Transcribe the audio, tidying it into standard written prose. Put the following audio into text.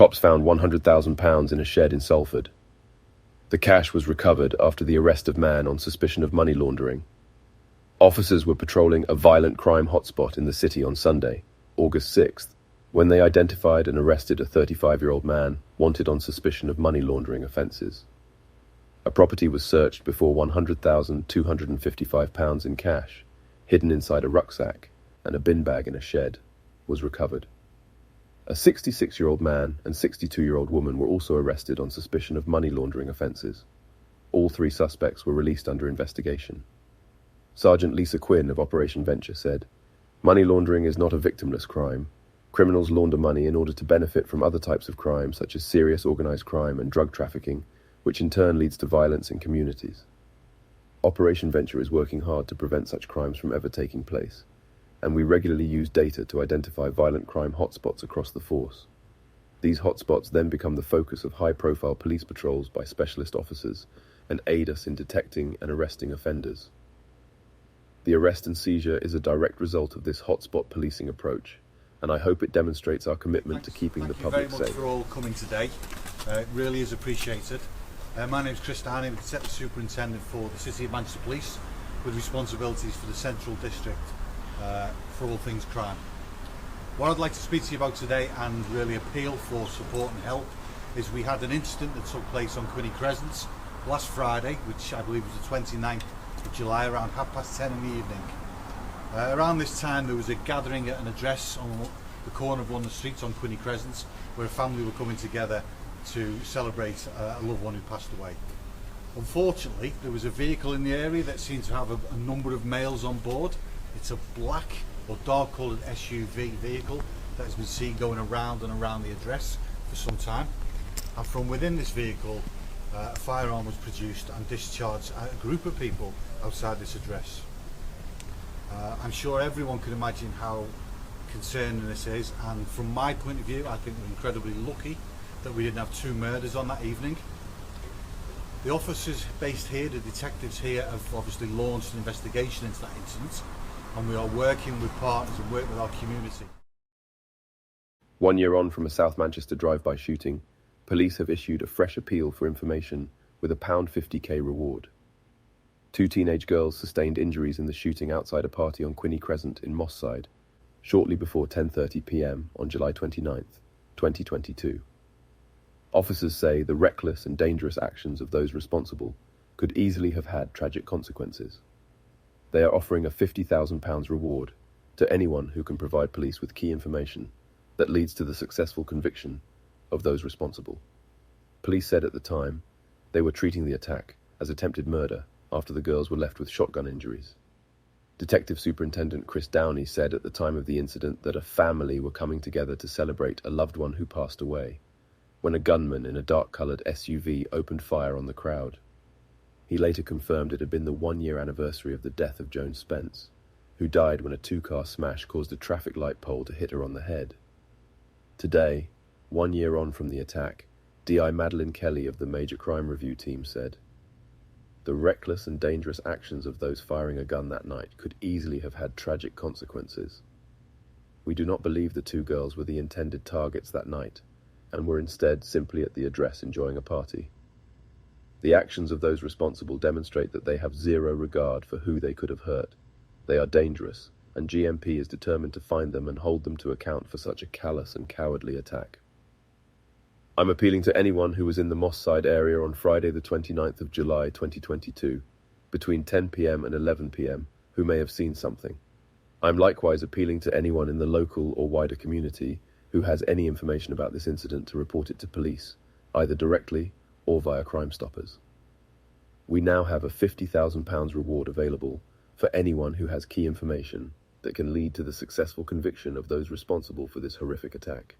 Cops found £100,000 in a shed in Salford. The cash was recovered after the arrest of man on suspicion of money laundering. Officers were patrolling a violent crime hotspot in the city on Sunday, August 6th, when they identified and arrested a 35-year-old man wanted on suspicion of money laundering offences. A property was searched before £100,255 in cash, hidden inside a rucksack, and a bin bag in a shed, was recovered. A 66-year-old man and 62-year-old woman were also arrested on suspicion of money laundering offences. All three suspects were released under investigation. Sergeant Lisa Quinn of Operation Venture said, "Money laundering is not a victimless crime. Criminals launder money in order to benefit from other types of crime, such as serious organised crime and drug trafficking, which in turn leads to violence in communities. Operation Venture is working hard to prevent such crimes from ever taking place, and we regularly use data to identify violent crime hotspots across the force. These hotspots then become the focus of high-profile police patrols by specialist officers and aid us in detecting and arresting offenders. The arrest and seizure is a direct result of this hotspot policing approach, and I hope it demonstrates our commitment to keeping the public safe." Thank you very much for all coming today. It really is appreciated. My name is Chris Downey, I'm the Deputy Superintendent for the City of Manchester Police, with responsibilities for the Central District for all things crime. What I'd like to speak to you about today and really appeal for support and help is we had an incident that took place on Quinney Crescent last Friday, which I believe was the 29th of July, around 10:30 in the evening. Around this time there was a gathering at an address on the corner of one of the streets on Quinney Crescent where a family were coming together to celebrate a loved one who passed away. Unfortunately, there was a vehicle in the area that seemed to have a number of males on board. It's a black or dark coloured SUV vehicle that has been seen going around and around the address for some time, and from within this vehicle a firearm was produced and discharged at a group of people outside this address. I'm sure everyone can imagine how concerning this is, and from my point of view I think we're incredibly lucky that we didn't have two murders on that evening. The officers based here, the detectives here, have obviously launched an investigation into that incident, and we are working with partners and working with our community. 1 year on from a South Manchester drive-by shooting, police have issued a fresh appeal for information with a £50k reward. 2 teenage girls sustained injuries in the shooting outside a party on Quinney Crescent in Moss Side, shortly before 10:30 p.m. on July 29th, 2022. Officers say the reckless and dangerous actions of those responsible could easily have had tragic consequences. They are offering a £50,000 reward to anyone who can provide police with key information that leads to the successful conviction of those responsible. Police said at the time they were treating the attack as attempted murder after the girls were left with shotgun injuries. Detective Superintendent Chris Downey said at the time of the incident that a family were coming together to celebrate a loved one who passed away, when a gunman in a dark-coloured SUV opened fire on the crowd. He later confirmed it had been the 1-year anniversary of the death of Joan Spence, who died when a 2-car smash caused a traffic light pole to hit her on the head. Today, 1 year on from the attack, DI Madeline Kelly of the Major Crime Review team said, "The reckless and dangerous actions of those firing a gun that night could easily have had tragic consequences. We do not believe the 2 girls were the intended targets that night, and were instead simply at the address enjoying a party. The actions of those responsible demonstrate that they have zero regard for who they could have hurt. They are dangerous, and GMP is determined to find them and hold them to account for such a callous and cowardly attack. I'm appealing to anyone who was in the Moss Side area on Friday the 29th of July 2022, between 10 p.m. and 11 p.m, who may have seen something. I'm likewise appealing to anyone in the local or wider community who has any information about this incident to report it to police, either directly or via Crime Stoppers. We now have a £50,000 reward available for anyone who has key information that can lead to the successful conviction of those responsible for this horrific attack.